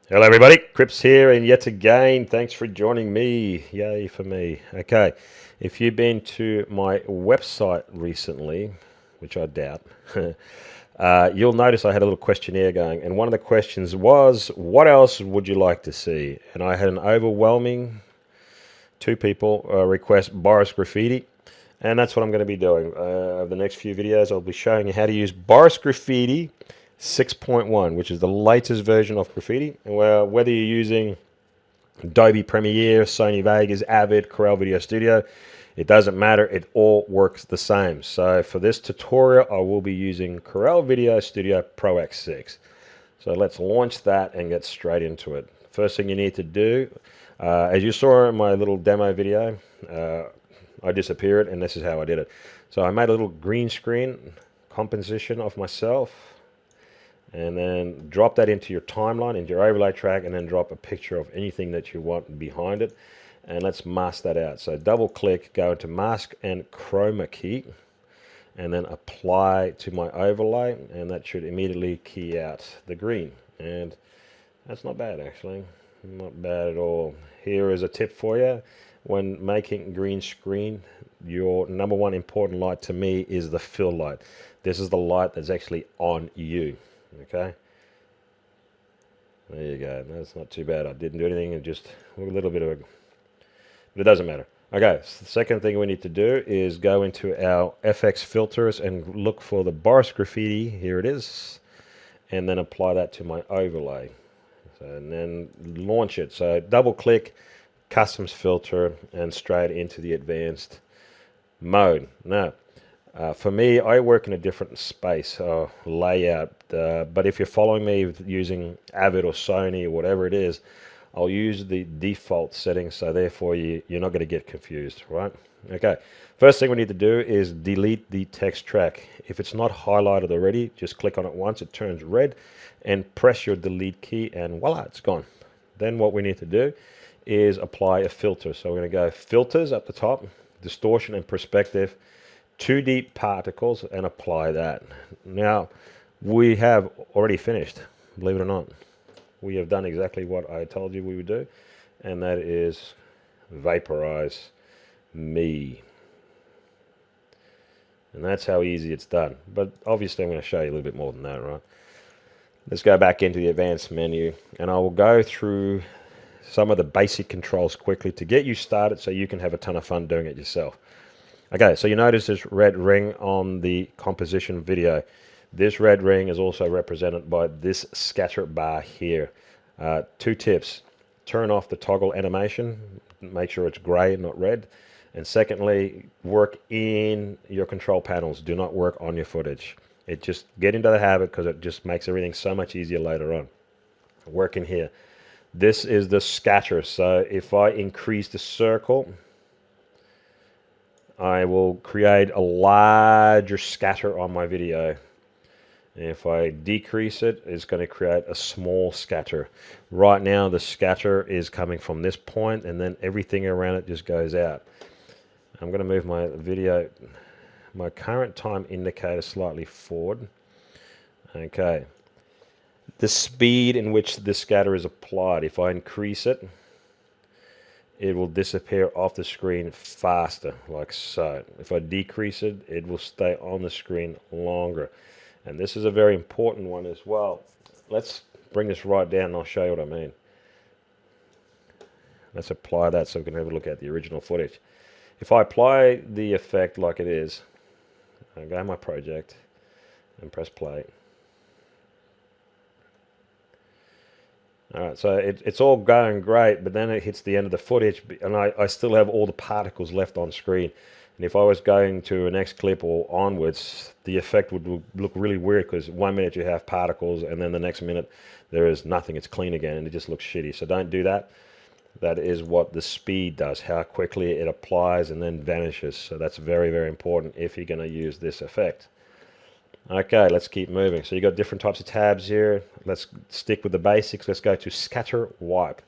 Hello, everybody. Crips here, and yet again, thanks for joining me. Yay for me. Okay, if you've been to my website recently, which I doubt, you'll notice I had a little questionnaire going, and one of the questions was, "What else would you like to see?" And I had an overwhelming two people request Boris Graffiti, and that's what I'm going to be doing. Over the next few videos, I'll be showing you how to use Boris Graffiti 6.1, which is the latest version of Graffiti. Well, whether you're using Adobe Premiere, Sony Vegas, Avid, Corel Video Studio, it doesn't matter. It all works the same. So for this tutorial, I will be using Corel Video Studio Pro X6. So let's launch that and get straight into it. First thing you need to do, as you saw in my little demo video, I disappeared, and this is how I did it. So I made a little green screen composition of myself, and then drop that into your timeline, into your overlay track, and then drop a picture of anything that you want behind it. And let's mask that out. So double click, go into mask and chroma key, and then apply to my overlay, and that should immediately key out the green. And that's not bad, actually. Not bad at all. Here is a tip for you. When making green screen, your number one important light to me is the fill light. This is the light that's actually on you. Okay, there you go. That's not too bad. I didn't do anything, and just a little bit of a, but it doesn't matter. Okay, so the second thing we need to do is go into our FX filters and look for the Boris Graffiti. Here it is, and then apply that to my overlay. So, and then launch it. So double click, customs filter, and straight into the advanced mode. Now, for me, I work in a different space layout, but if you're following me using Avid or Sony or whatever it is, I'll use the default settings, so therefore you're not going to get confused, right? Okay, first thing we need to do is delete the text track. If it's not highlighted already, just click on it once, it turns red, and press your delete key, and voila, it's gone. Then what we need to do is apply a filter. So we're going to go filters at the top, distortion and perspective, 2D particles, and apply that. Now, we have already finished, believe it or not. We have done exactly what I told you we would do, and that is vaporize me. And that's how easy it's done. But obviously I'm going to show you a little bit more than that, right? Let's go back into the advanced menu, and I will go through some of the basic controls quickly to get you started so you can have a ton of fun doing it yourself. Okay, so you notice this red ring on the composition video. This red ring is also represented by this scatter bar here. Two tips. Turn off the toggle animation. Make sure it's gray, not red. And secondly, work in your control panels. Do not work on your footage. It just get into the habit, because it just makes everything so much easier later on. Work in here. This is the scatter. So if I increase the circle, I will create a larger scatter on my video. And if I decrease it, it's going to create a small scatter. Right now, the scatter is coming from this point, and then everything around it just goes out. I'm going to move my video, my current time indicator slightly forward. Okay. The speed in which the scatter is applied, if I increase it, it will disappear off the screen faster, like so. If I decrease it, it will stay on the screen longer. And this is a very important one as well. Let's bring this right down and I'll show you what I mean. Let's apply that so we can have a look at the original footage. If I apply the effect like it is, I go to my project and press play. Alright, so it's all going great, but then it hits the end of the footage, and I still have all the particles left on screen. And if I was going to a next clip or onwards, the effect would look really weird, because 1 minute you have particles, and then the next minute there is nothing. It's clean again, and it just looks shitty. So don't do that. That is what the speed does, how quickly it applies and then vanishes. So that's very, very important if you're going to use this effect. Okay, let's keep moving. So you got different types of tabs here. Let's stick with the basics. Let's go to scatter wipe,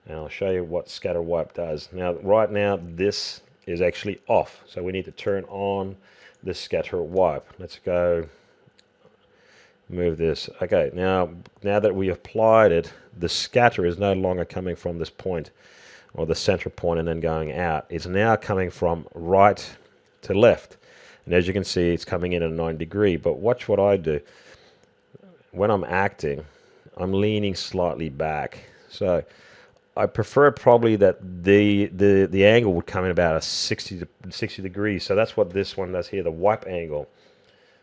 and I'll show you what scatter wipe does. Now, right now, this is actually off, so we need to turn on the scatter wipe. Let's go move this. Okay, now that we applied it, the scatter is no longer coming from this point or the center point and then going out. It's now coming from right to left. And as you can see, it's coming in at a 90 degree. But watch what I do. When I'm acting, I'm leaning slightly back. So I prefer probably that the angle would come in about a 60 degrees. So that's what this one does here, the wipe angle.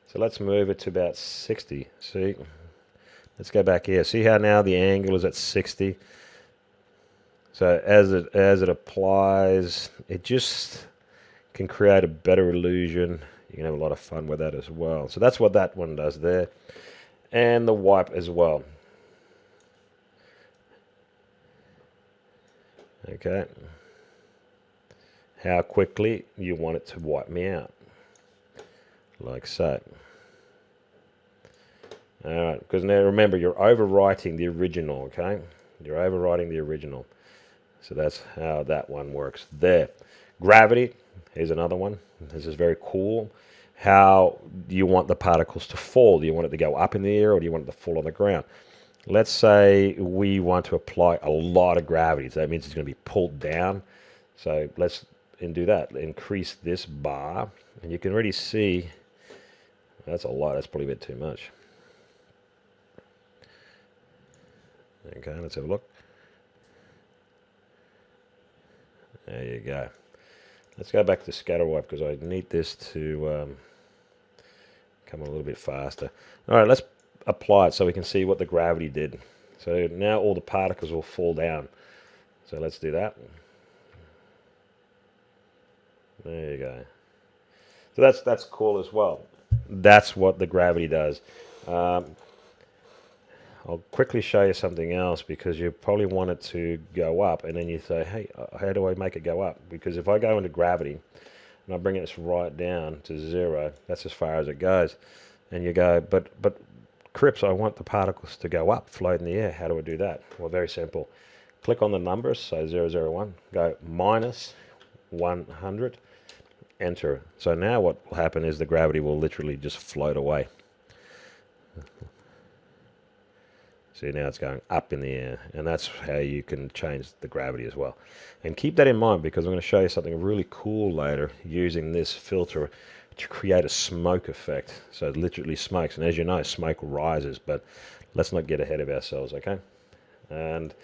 So let's move it to about 60. See? Let's go back here. See how now the angle is at 60? So as it applies, it just can create a better illusion. You can have a lot of fun with that as well. So that's what that one does there. And the wipe as well. Okay. How quickly you want it to wipe me out. Like so. Alright, because now remember, you're overwriting the original, okay? You're overwriting the original. So that's how that one works there. Gravity, here's another one. This is very cool. How do you want the particles to fall? Do you want it to go up in the air or do you want it to fall on the ground? Let's say we want to apply a lot of gravity. So that means it's going to be pulled down. So let's do that. Increase this bar. And you can already see, that's a lot. That's probably a bit too much. Okay, let's have a look. There you go. Let's go back to scatter wipe because I need this to come a little bit faster. All right, let's apply it so we can see what the gravity did. So now all the particles will fall down. So let's do that. There you go. So that's cool as well. That's what the gravity does. I'll quickly show you something else because you probably want it to go up and then you say, hey, how do I make it go up? Because if I go into gravity and I bring this right down to 0, that's as far as it goes. And you go, but Crips, I want the particles to go up, float in the air. How do I do that? Well, very simple. Click on the numbers, so 001, go minus 100, enter. So now what will happen is the gravity will literally just float away. See, now it's going up in the air, and that's how you can change the gravity as well. And keep that in mind because I'm going to show you something really cool later using this filter to create a smoke effect. So it literally smokes, and as you know, smoke rises, but let's not get ahead of ourselves, okay? And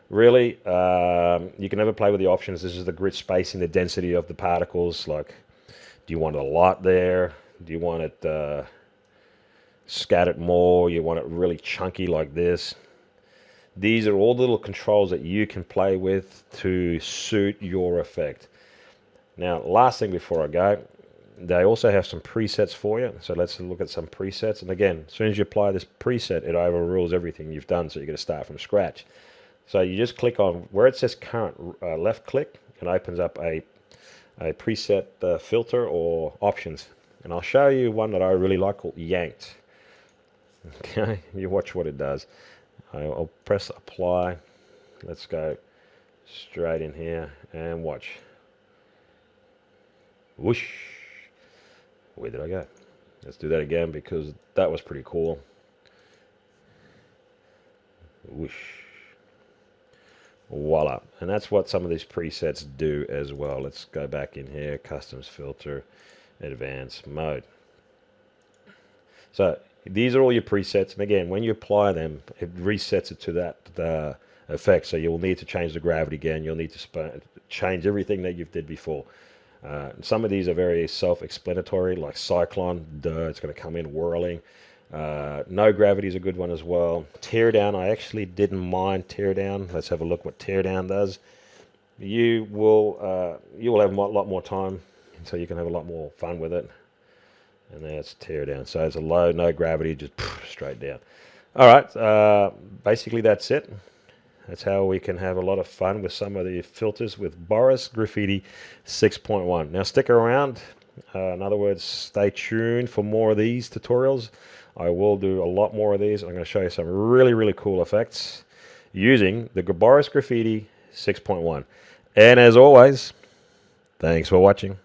really, you can never play with the options. This is the grit spacing, the density of the particles. Like, do you want a lot there? Do you want it scattered more? You want it really chunky like this? These are all the little controls that you can play with to suit your effect. Now, last thing before I go, they also have some presets for you. So let's look at some presets. And again, as soon as you apply this preset, it overrules everything you've done. So you're going to start from scratch. So you just click on where it says current, left click, and opens up a preset filter or options. And I'll show you one that I really like called Yanked. Okay, you watch what it does. I'll press apply. Let's go straight in here and watch. Whoosh. Where did I go? Let's do that again because that was pretty cool. Whoosh. Voila. And that's what some of these presets do as well. Let's go back in here, customs filter, advanced mode. So these are all your presets, and again, when you apply them, it resets it to that effect. So you'll need to change the gravity again. You'll need to change everything that you've did before. Some of these are very self-explanatory, like Cyclone. Duh, it's going to come in whirling. No gravity is a good one as well. Teardown, I actually didn't mind teardown. Let's have a look what teardown does. You will have a lot more time, so you can have a lot more fun with it. And that's tear down. So it's a low, no gravity, just straight down. All right, basically that's it. That's how we can have a lot of fun with some of the filters with Boris Graffiti 6.1. Now stick around. In other words, stay tuned for more of these tutorials. I will do a lot more of these. I'm going to show you some really, really cool effects using the Boris Graffiti 6.1. And as always, thanks for watching.